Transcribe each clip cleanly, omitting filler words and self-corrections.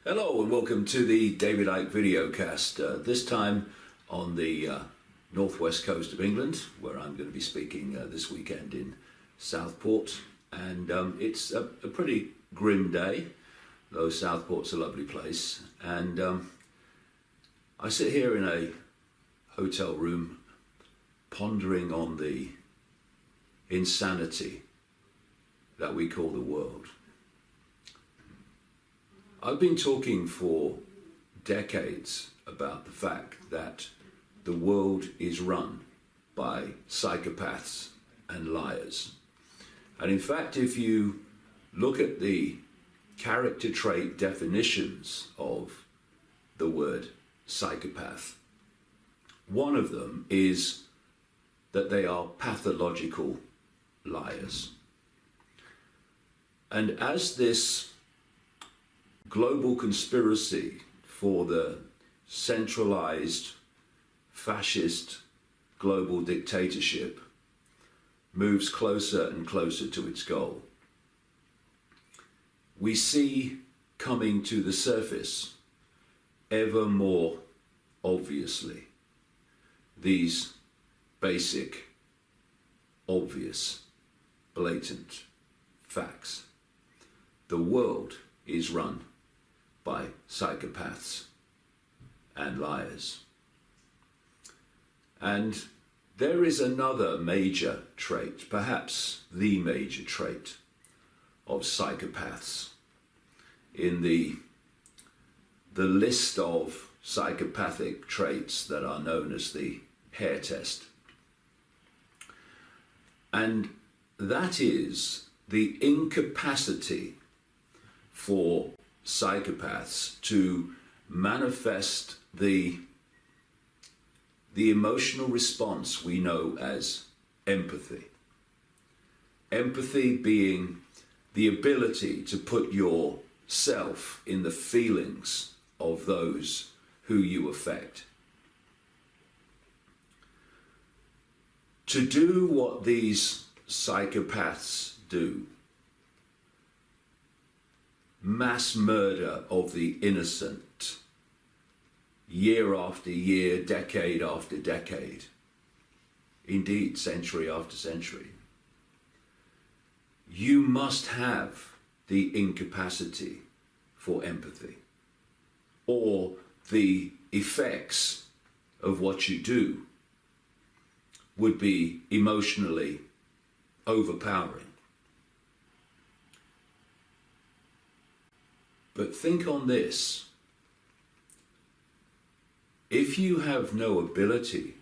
Hello and welcome to the David Icke videocast, this time on the northwest coast of England, where I'm going to be speaking this weekend in Southport. And it's a pretty grim day, though Southport's a lovely place. And I sit here in a hotel room pondering on the insanity that we call the world. I've been talking for decades about the fact that the world is run by psychopaths and liars. And in fact, if you look at the character trait definitions of the word psychopath, one of them is that they are pathological liars. And as this global conspiracy for the centralized fascist global dictatorship moves closer and closer to its goal, we see coming to the surface ever more obviously these basic, obvious, blatant facts. The world is run by psychopaths and liars. And there is another major trait, perhaps the major trait of psychopaths in the list of psychopathic traits that are known as the hair test. And that is the incapacity for psychopaths to manifest the emotional response we know as empathy. Empathy being the ability to put yourself in the feelings of those who you affect. To do what these psychopaths do, mass murder of the innocent, year after year, decade after decade, indeed century after century, you must have the incapacity for empathy, or the effects of what you do would be emotionally overpowering. But think on this. If you have no ability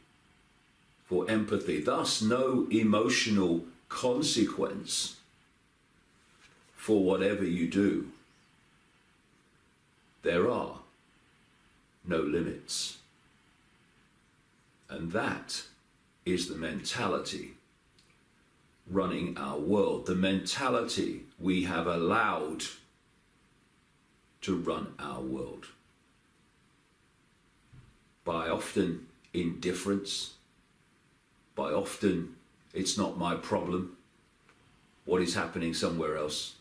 for empathy, thus no emotional consequence for whatever you do, there are no limits. And that is the mentality running our world, the mentality we have allowed to run our world, by often indifference, by often it's not my problem what is happening somewhere else,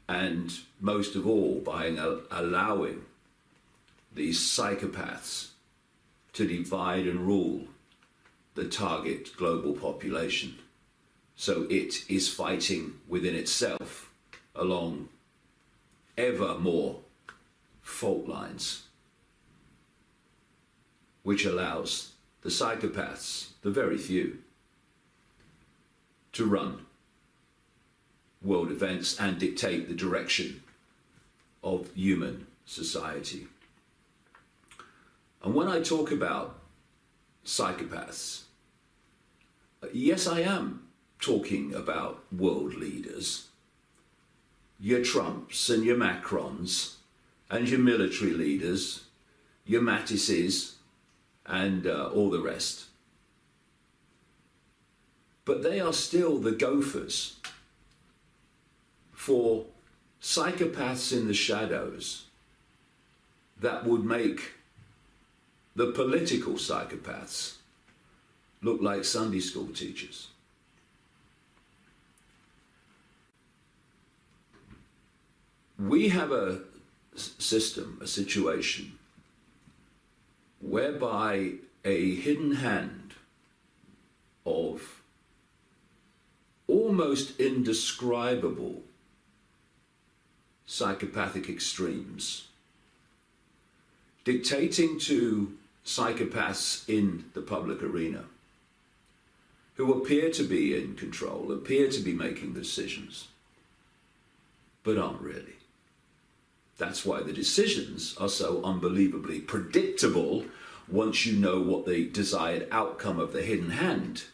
and most of all by allowing these psychopaths to divide and rule the target global population, so it is fighting within itself along ever more fault lines, which allows the psychopaths, the very few, to run world events and dictate the direction of human society. And when I talk about psychopaths, yes, I am talking about world leaders, your Trumps and your Macrons and your military leaders, your Mattises and all the rest. But they are still the gophers for psychopaths in the shadows that would make the political psychopaths look like Sunday school teachers. we have a system, a situation, whereby a hidden hand of almost indescribable psychopathic extremes dictating to psychopaths in the public arena who appear to be in control, appear to be making decisions, but aren't really. That's why the decisions are so unbelievably predictable once you know what the desired outcome of the hidden hand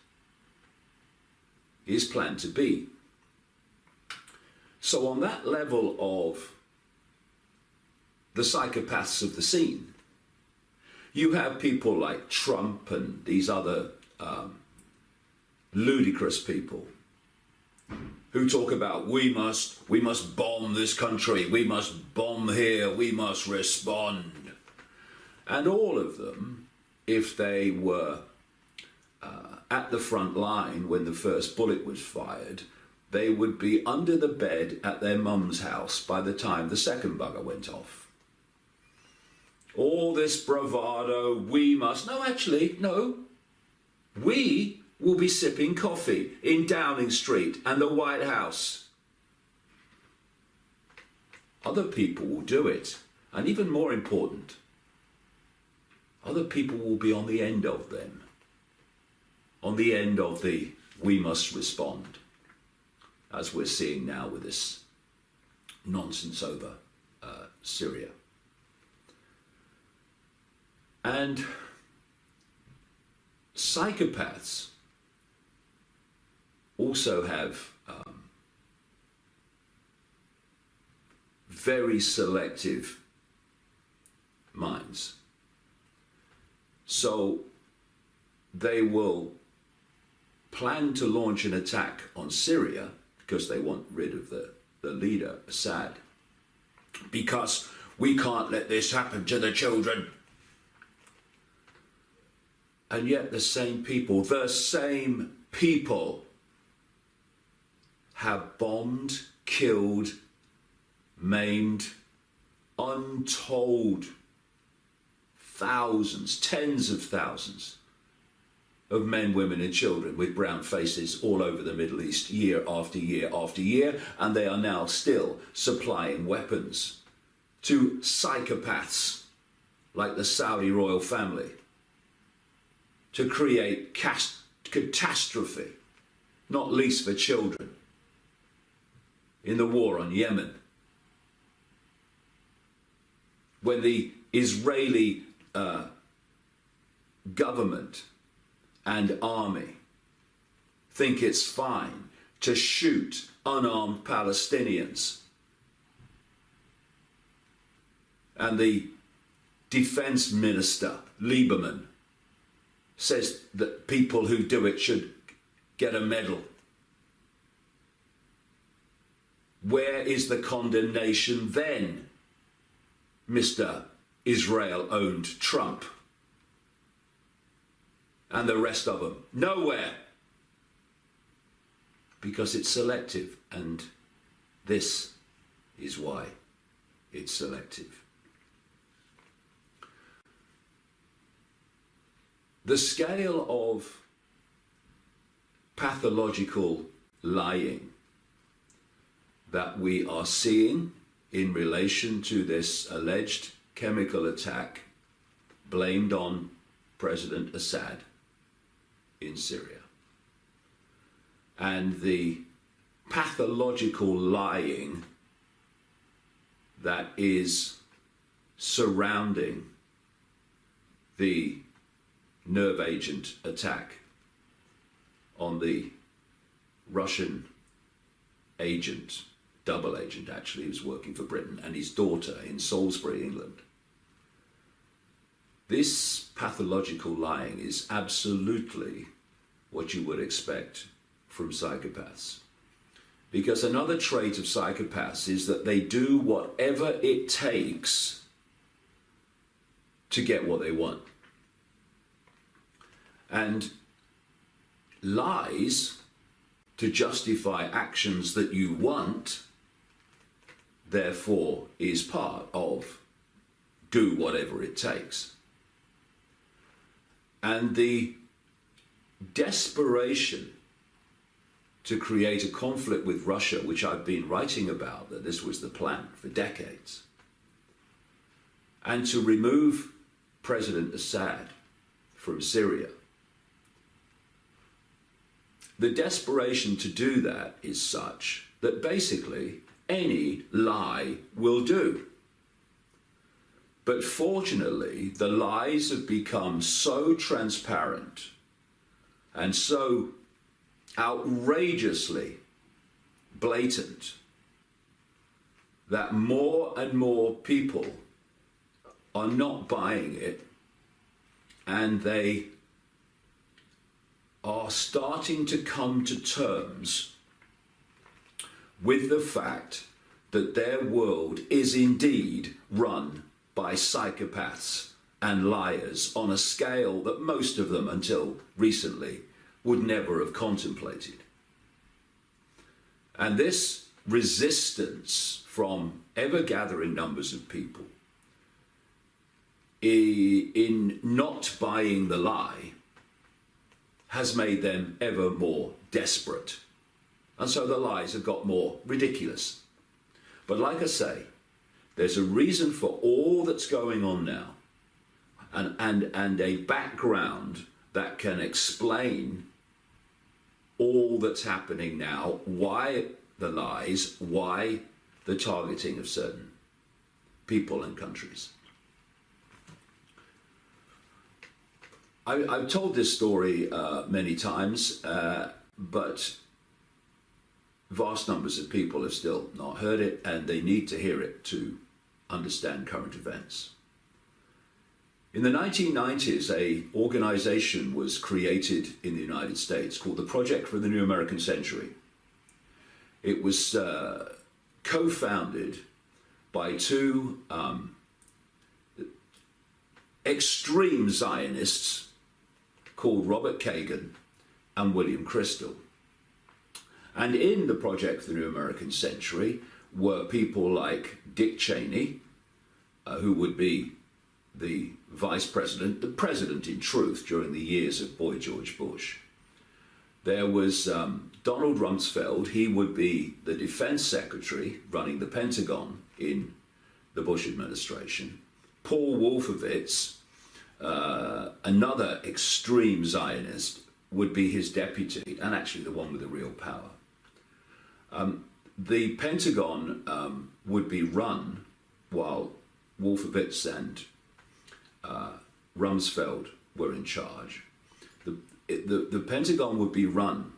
is planned to be. So on that level of the psychopaths of the scene, you have people like Trump and these other ludicrous people who talk about we must bomb this country, we must bomb here, we must respond. And all of them, if they were at the front line when the first bullet was fired, they would be under the bed at their mum's house by the time the second bugger went off. All this bravado, no. We will be sipping coffee in Downing Street and the White House. Other people will do it. And even more important, other people will be on the end of them. On the end of the we must respond, as we're seeing now with this nonsense over Syria. And psychopaths also have very selective minds. So they will plan to launch an attack on Syria because they want rid of the leader, Assad, because we can't let this happen to the children. And yet the same people have bombed, killed, maimed, untold thousands, tens of thousands of men, women and children with brown faces all over the Middle East year after year after year, and they are now still supplying weapons to psychopaths like the Saudi royal family to create catastrophe, not least for children, in the war on Yemen. When the Israeli government and army think it's fine to shoot unarmed Palestinians, and the defense minister, Lieberman, says that people who do it should get a medal. Where is the condemnation then, Mr. Israel-owned Trump and the rest of them? Nowhere. Because it's selective, and this is why it's selective. The scale of pathological lying that we are seeing in relation to this alleged chemical attack blamed on President Assad in Syria, and the pathological lying that is surrounding the nerve agent attack on the Russian agent, double agent actually, who's working for Britain, and his daughter in Salisbury, England. This pathological lying is absolutely what you would expect from psychopaths. Because another trait of psychopaths is that they do whatever it takes to get what they want. And lies to justify actions that you want therefore is part of do whatever it takes. And the desperation to create a conflict with Russia, which I've been writing about, that this was the plan for decades, and to remove President Assad from Syria. The desperation to do that is such that basically any lie will do. But fortunately, the lies have become so transparent and so outrageously blatant that more and more people are not buying it, and they are starting to come to terms with the fact that their world is indeed run by psychopaths and liars on a scale that most of them, until recently, would never have contemplated. And this resistance from ever-gathering numbers of people in not buying the lie has made them ever more desperate. And so the lies have got more ridiculous. But like I say, there's a reason for all that's going on now, and a background that can explain all that's happening now, why the lies, why the targeting of certain people and countries. I've told this story many times, but vast numbers of people have still not heard it, and they need to hear it to understand current events. In the 1990s, an organization was created in the United States called the Project for the New American Century. It was co-founded by two extreme Zionists called Robert Kagan and William Crystal. And in the Project for the New American Century were people like Dick Cheney, who would be the vice president, the president in truth, during the years of Boy George Bush. There was Donald Rumsfeld. He would be the defense secretary running the Pentagon in the Bush administration. Paul Wolfowitz, another extreme Zionist, would be his deputy, and actually the one with the real power. The Pentagon would be run, while Wolfowitz and Rumsfeld were in charge. The Pentagon would be run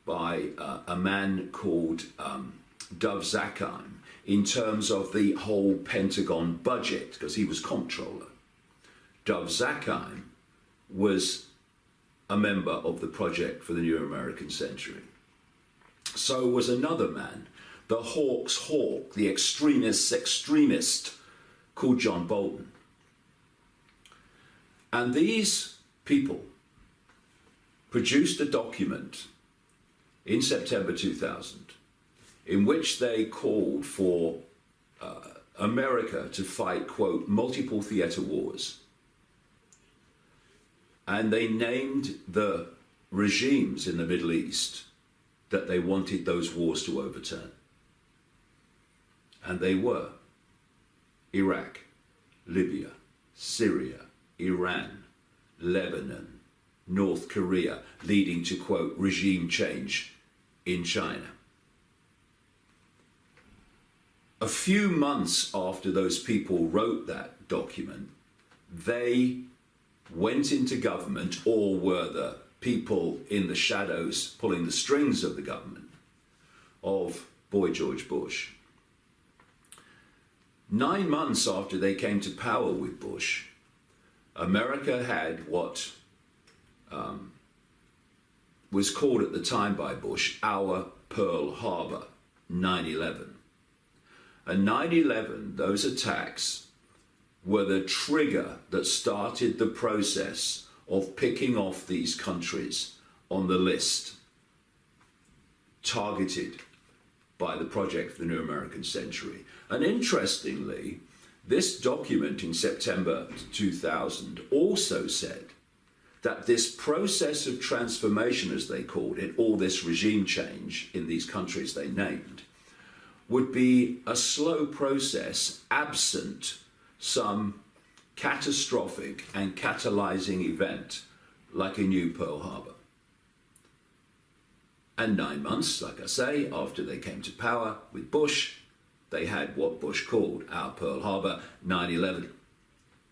by a man called Dov Zakheim in terms of the whole Pentagon budget, because he was comptroller. Dov Zakheim was a member of the Project for the New American Century. So was another man, the Hawk's Hawk, the extremist called John Bolton. And these people produced a document in September 2000 in which they called for America to fight, quote, multiple theater wars. And they named the regimes in the Middle East that they wanted those wars to overturn. And they were Iraq, Libya, Syria, Iran, Lebanon, North Korea, leading to, quote, regime change in China. A few months after those people wrote that document, they went into government, or were the people in the shadows pulling the strings of the government of Boy George Bush. 9 months after they came to power with Bush, America had what was called at the time by Bush our Pearl Harbor, 9/11. And 9/11, those attacks were the trigger that started the process of picking off these countries on the list, targeted by the Project for the New American Century. And interestingly, this document in September 2000 also said that this process of transformation, as they called it, all this regime change in these countries they named, would be a slow process absent some catastrophic and catalyzing event like a new Pearl Harbor. And 9 months, like I say, after they came to power with Bush, they had what Bush called our Pearl Harbor 9/11,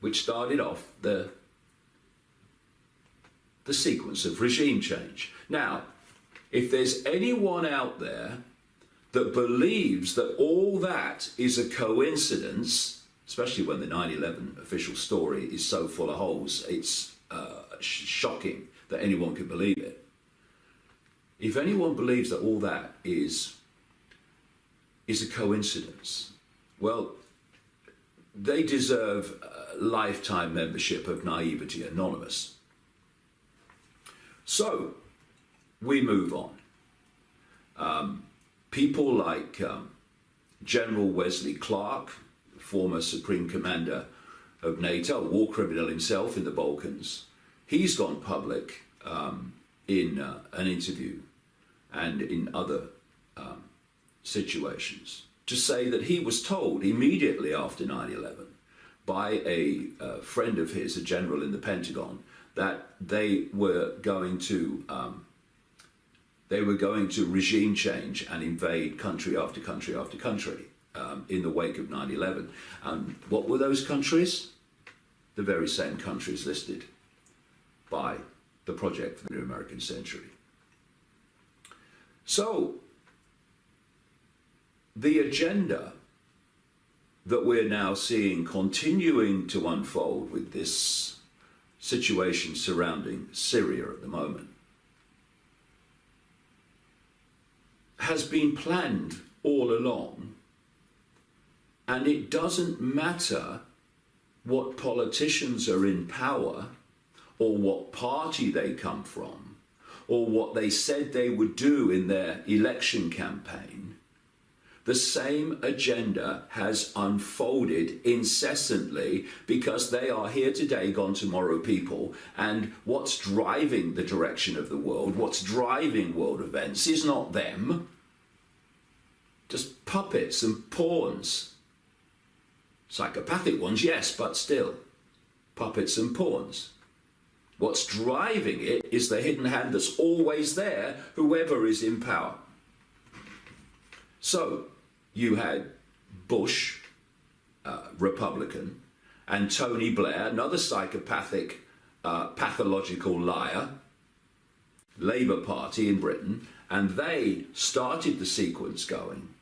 which started off the sequence of regime change. Now, if there's anyone out there that believes that all that is a coincidence, especially when the 9/11 official story is so full of holes, it's shocking that anyone could believe it. If anyone believes that all that is a coincidence, well, they deserve a lifetime membership of Naivety Anonymous. So, we move on. People like General Wesley Clark, former Supreme Commander of NATO, a war criminal himself in the Balkans, he's gone public in an interview and in other situations to say that he was told immediately after 9/11 by a friend of his, a general in the Pentagon, that they were going to regime change and invade country after country after country in the wake of 9/11. And what were those countries? The very same countries listed by the Project for the New American Century. So, the agenda that we're now seeing continuing to unfold with this situation surrounding Syria at the moment has been planned all along, and it doesn't matter what politicians are in power or what party they come from or what they said they would do in their election campaign. The same agenda has unfolded incessantly because they are here today, gone tomorrow people. And what's driving the direction of the world, what's driving world events is not them. Just puppets and pawns. Psychopathic ones, yes, but still. Puppets and pawns. What's driving it is the hidden hand that's always there, whoever is in power. So, you had Bush, Republican, and Tony Blair, another psychopathic, pathological liar, Labour Party in Britain, and they started the sequence going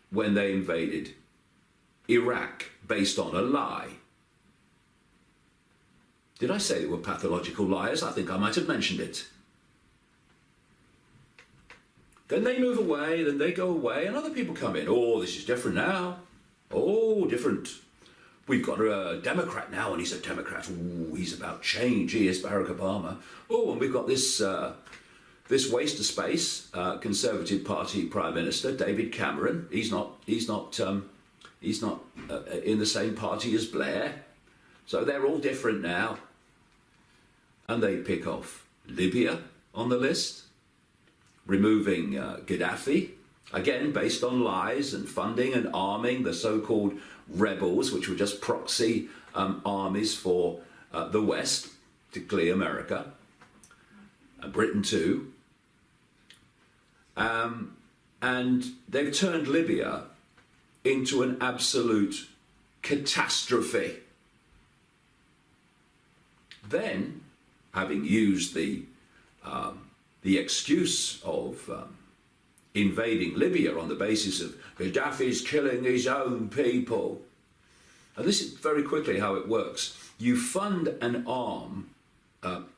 when they invaded Iraq based on a lie. Did I say they were pathological liars? I think I might have mentioned it. Then they move away, then they go away, and other people come in. Oh, this is different now. Oh, different. We've got a Democrat now, and he's a Democrat. Ooh, he's about change. He is Barack Obama. Oh, and we've got this waste of space Conservative Party Prime Minister, David Cameron. He's not in the same party as Blair. So they're all different now. And they pick off Libya on the list, removing Gaddafi, again based on lies and funding and arming the so-called rebels, which were just proxy armies for the West, particularly America, and Britain too. And they've turned Libya into an absolute catastrophe. Then, having used the excuse of invading Libya on the basis of Gaddafi's killing his own people. And this is very quickly how it works. You fund and arm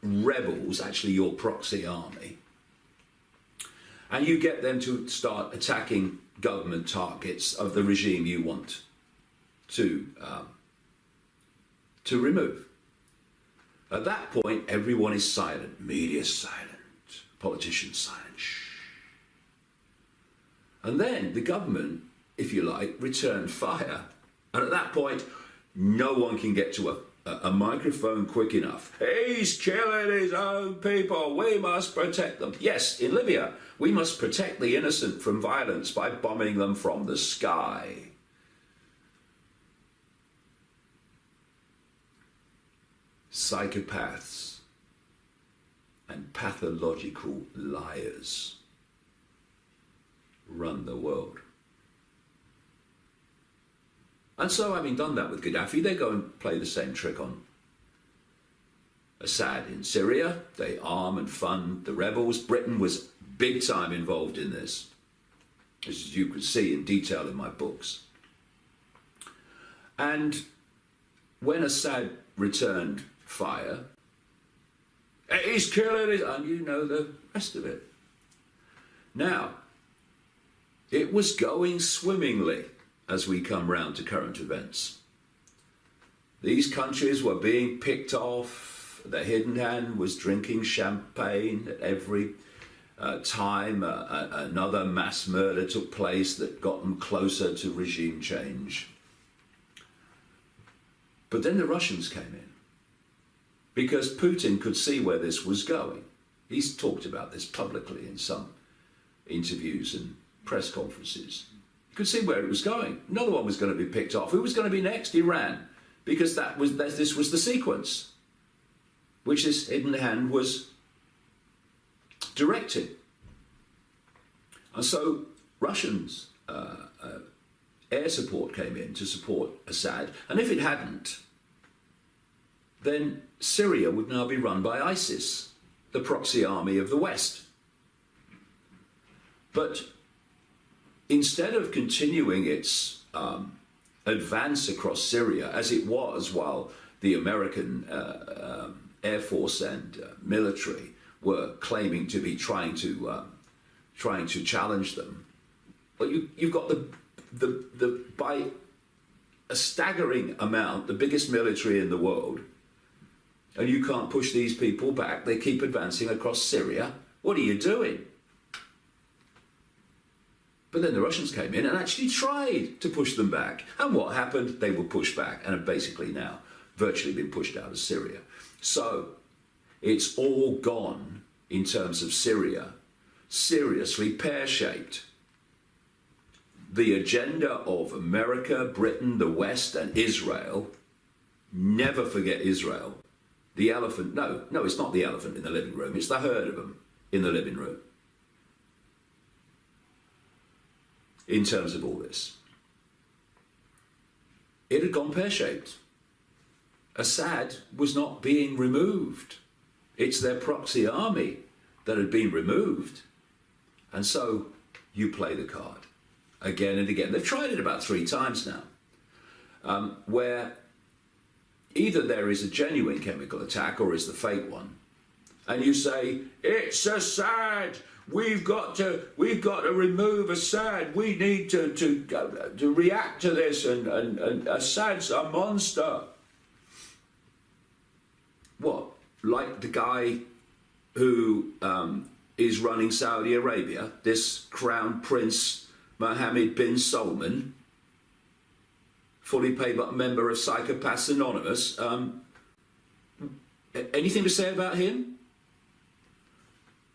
rebels, actually your proxy army, and you get them to start attacking government targets of the regime you want to remove. At that point, everyone is silent. Media silent. Politicians silent. Shh. And then the government, if you like, returned fire. And at that point, no one can get to a microphone quick enough. He's killing his own people. We must protect them. Yes, in Libya, we must protect the innocent from violence by bombing them from the sky. Psychopaths and pathological liars run the world. And so, having done that with Gaddafi, they go and play the same trick on Assad in Syria. They arm and fund the rebels. Britain was big time involved in this, as you can see in detail in my books. And when Assad returned fire, he's killing it, and you know the rest of it. Now, it was going swimmingly as we come round to current events. These countries were being picked off. The hidden hand was drinking champagne at every time another mass murder took place that got them closer to regime change. But then the Russians came in, because Putin could see where this was going. He's talked about this publicly in some interviews and press conferences. You could see where it was going. Another one was going to be picked off. Who was going to be next? Iran, because this was the sequence which this hidden hand was directing. And so Russians air support came in to support Assad, and if it hadn't, then Syria would now be run by ISIS, the proxy army of the West. But instead of continuing its advance across Syria, as it was while the American Air Force and military were claiming to be trying to challenge them, but you've got the by a staggering amount, the biggest military in the world, and you can't push these people back. They keep advancing across Syria. What are you doing? But then the Russians came in and actually tried to push them back. And what happened? They were pushed back and have basically now virtually been pushed out of Syria. So it's all gone in terms of Syria, seriously pear-shaped. The agenda of America, Britain, the West, and Israel, never forget Israel. The elephant, no, it's not the elephant in the living room, it's the herd of them in the living room. In terms of all this, it had gone pear-shaped. Assad was not being removed. It's their proxy army that had been removed. And so you play the card again and again. They've tried it about 3 times now, where either there is a genuine chemical attack or is the fake one. And you say, it's Assad. We've got to remove Assad. We need to react to this, and Assad's a monster. What? Like the guy who is running Saudi Arabia, this Crown Prince Mohammed bin Salman, fully paid member of Psychopaths Anonymous. Anything to say about him?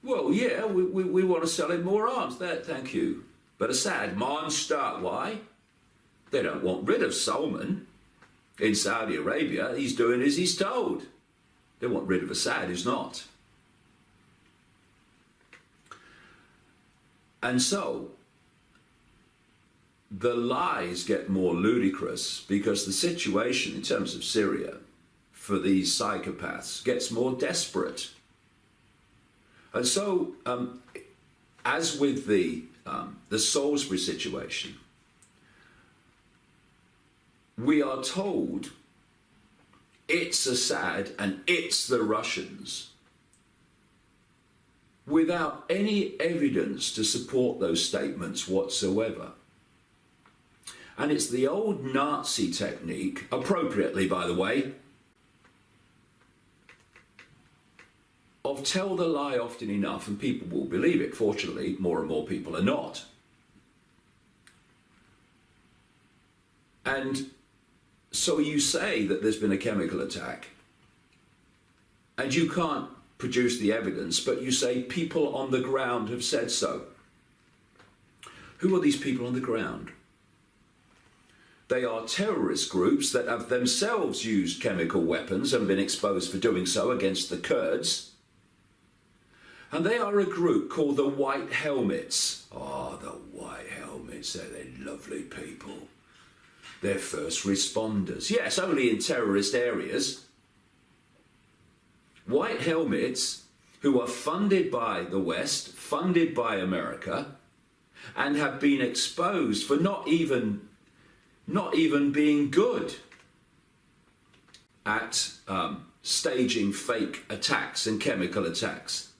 Well, yeah, we want to sell him more arms. Thank you. But Assad, monster. Why? They don't want rid of Salman in Saudi Arabia. He's doing as he's told. They want rid of Assad, who's not. And so the lies get more ludicrous because the situation in terms of Syria for these psychopaths gets more desperate. And so, as with the Salisbury situation, we are told it's Assad and it's the Russians, without any evidence to support those statements whatsoever. And it's the old Nazi technique, appropriately by the way, of tell the lie often enough and people will believe it. Fortunately, more and more people are not. And so you say that there's been a chemical attack, and you can't produce the evidence, but you say people on the ground have said so. Who are these people on the ground? They are terrorist groups that have themselves used chemical weapons and been exposed for doing so against the Kurds. And they are a group called the White Helmets. Oh, the White Helmets, they're lovely people. They're first responders. Yes, only in terrorist areas. White Helmets who are funded by the West, funded by America, and have been exposed for not even being good at staging fake attacks and chemical attacks.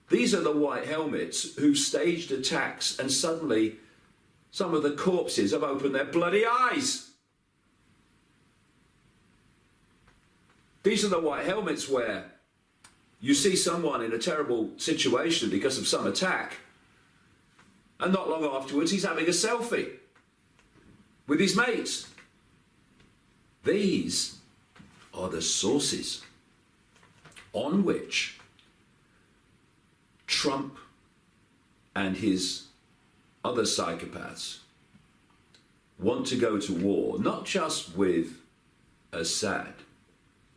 These are the White Helmets who staged attacks, and suddenly some of the corpses have opened their bloody eyes. These are the White Helmets where you see someone in a terrible situation because of some attack, and not long afterwards he's having a selfie with his mates. These are the sources on which Trump and his other psychopaths want to go to war, not just with Assad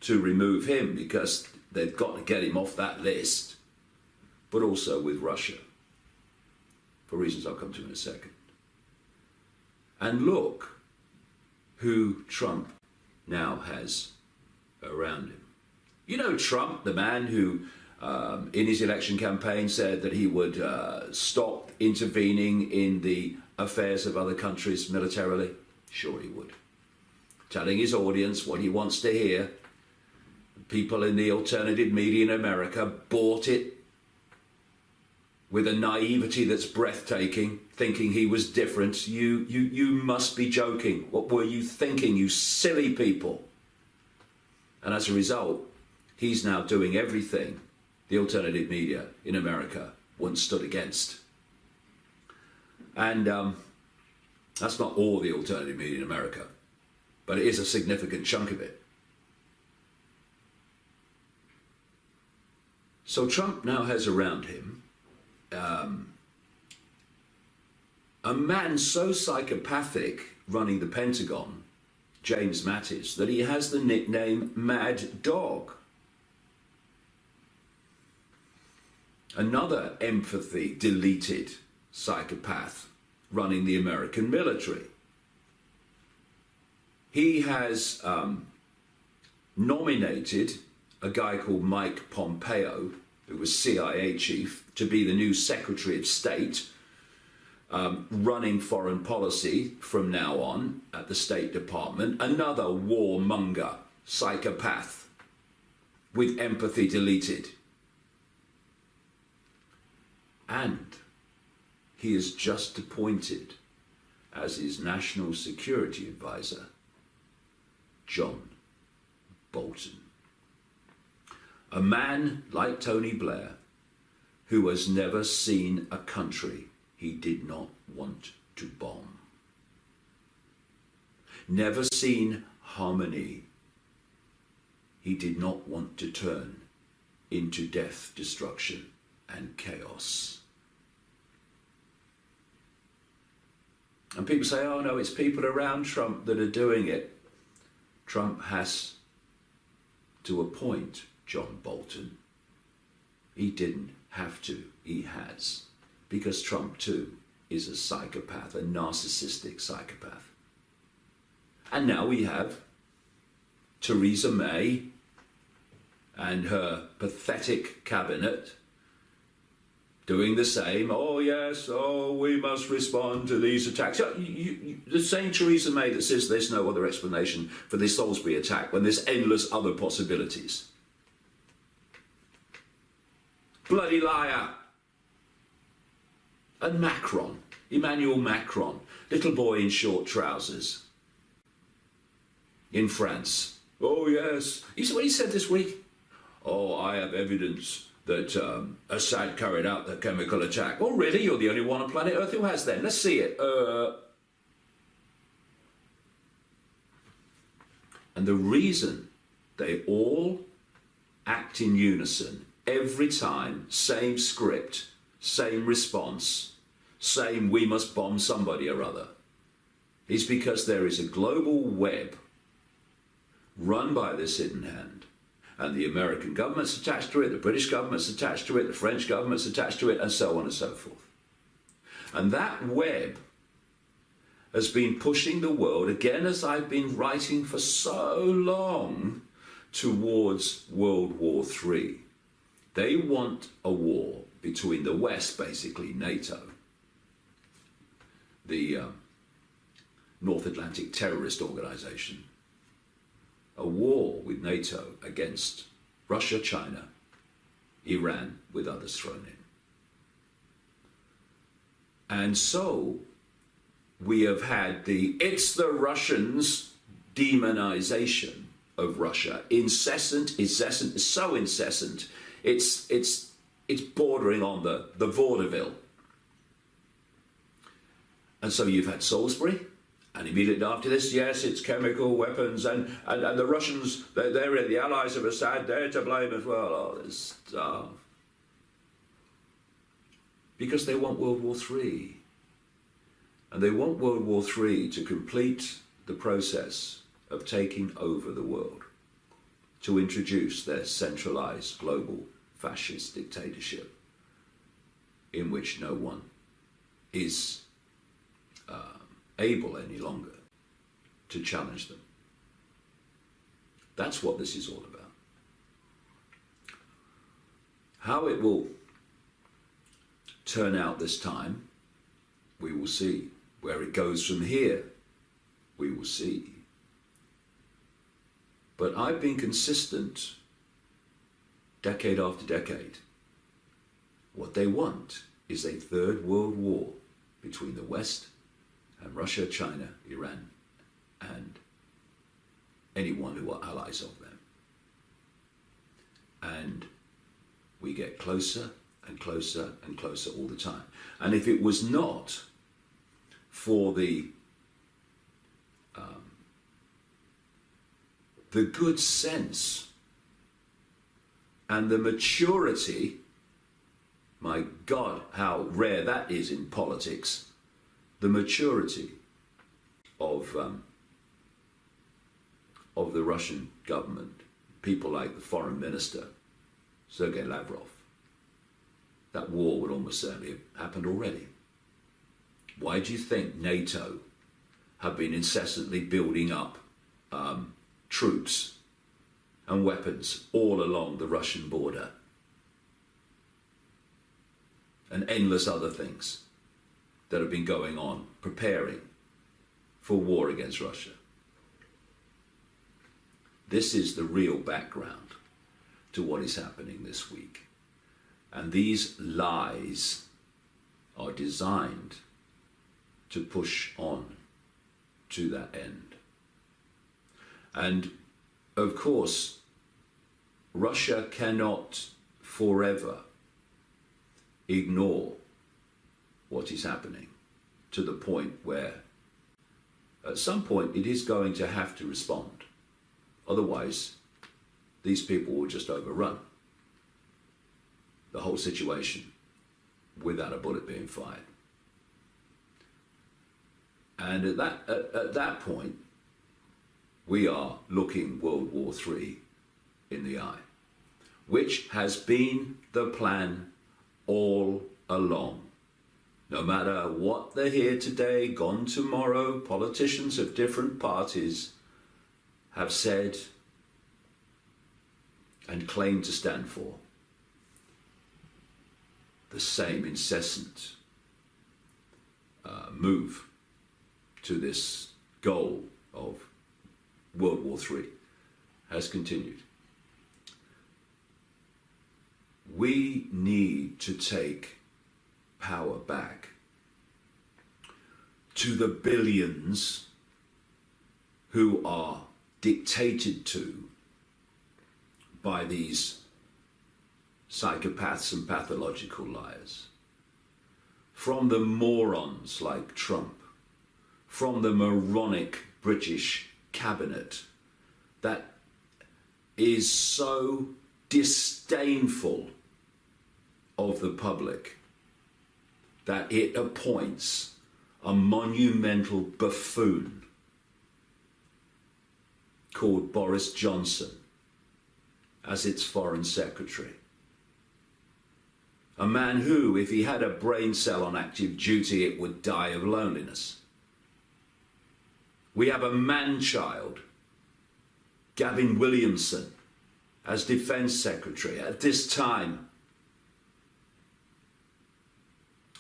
to remove him because they've got to get him off that list, but also with Russia, for reasons I'll come to in a second. And look who Trump now has around him. You know Trump, the man who in his election campaign said that he would stop intervening in the affairs of other countries militarily? Sure he would. Telling his audience what he wants to hear. People in the alternative media in America bought it with a naivety that's breathtaking, thinking he was different. You must be joking. What were you thinking, you silly people? And as a result, he's now doing everything the alternative media in America once stood against. And that's not all the alternative media in America, but it is a significant chunk of it. So Trump now has around him a man so psychopathic running the Pentagon, James Mattis, that he has the nickname Mad Dog. Another empathy deleted psychopath running the American military. He has nominated a guy called Mike Pompeo, who was CIA chief, to be the new Secretary of State, running foreign policy from now on at the State Department. Another warmonger, psychopath, with empathy deleted. And he is just appointed as his national security advisor, John Bolton. A man like Tony Blair, who has never seen a country he did not want to bomb. Never seen harmony he did not want to turn into death, destruction, and chaos. And people say, oh no, it's people around Trump that are doing it. Trump has to appoint John Bolton. He didn't have to, he has. Because Trump too is a psychopath, a narcissistic psychopath. And now we have Theresa May and her pathetic cabinet doing the same. Oh yes, oh we must respond to these attacks. The same Theresa May that says there's no other explanation for this Salisbury attack when there's endless other possibilities. Bloody liar. And Macron, Emmanuel Macron, little boy in short trousers in France. Oh yes, what he said this week. Oh, I have evidence that Assad carried out the chemical attack. Oh really? You're the only one on planet Earth who has then. Let's see it. And the reason they all act in unison every time, same script, same response, same we must bomb somebody or other, is because there is a global web run by this hidden hand. And the American government's attached to it, the British government's attached to it, the French government's attached to it, and so on and so forth. And that web has been pushing the world, again as I've been writing for so long, towards World War III. They want a war between the West, basically NATO, the North Atlantic Terrorist Organization, a war with NATO against Russia, China, Iran, with others thrown in. And so we have had it's the Russians demonization of Russia. Incessant, it's so incessant, it's bordering on the vaudeville. And so you've had Salisbury, and immediately after this, yes, it's chemical weapons, and the Russians, they're the allies of Assad, they're to blame as well, all this stuff. Because they want World War III. And they want World War III to complete the process of taking over the world, to introduce their centralized global fascist dictatorship in which no one is able any longer to challenge them. That's what this is all about. How it will turn out this time, we will see. Where it goes from here, we will see. But I've been consistent decade after decade. What they want is a third world war between the West and Russia, China, Iran, and anyone who are allies of them. And we get closer and closer and closer all the time. And if it was not for the good sense and the maturity, my God, how rare that is in politics, the maturity of the Russian government, people like the foreign minister, Sergei Lavrov, that war would almost certainly have happened already. Why do you think NATO have been incessantly building up troops and weapons all along the Russian border? And endless other things that have been going on, preparing for war against Russia. This is the real background to what is happening this week. And these lies are designed to push on to that end. And of course, Russia cannot forever ignore what is happening, to the point where at some point it is going to have to respond. Otherwise, these people will just overrun the whole situation without a bullet being fired. And at that point, we are looking World War III in the eye, which has been the plan all along. No matter what they're here today, gone tomorrow, politicians of different parties have said and claim to stand for the same incessant move to this goal of World War III has continued. We need to take power back to the billions who are dictated to by these psychopaths and pathological liars. From the morons like Trump, from the moronic British cabinet, that is so disdainful of the public that it appoints a monumental buffoon called Boris Johnson as its foreign secretary. A man who, if he had a brain cell on active duty, it would die of loneliness. We have a man-child, Gavin Williamson, as Defence Secretary at this time.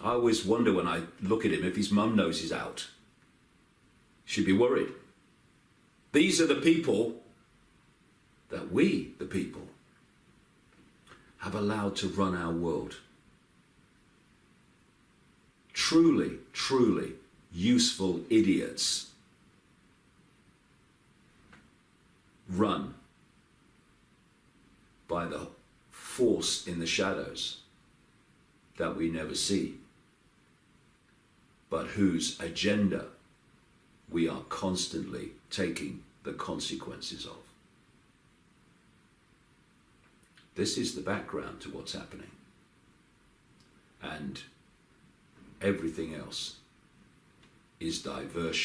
I always wonder when I look at him if his mum knows he's out. She'd be worried. These are the people that we, the people, have allowed to run our world. Truly, truly useful idiots run by the force in the shadows that we never see, but whose agenda we are constantly taking the consequences of. This is the background to what's happening. And everything else is diversion.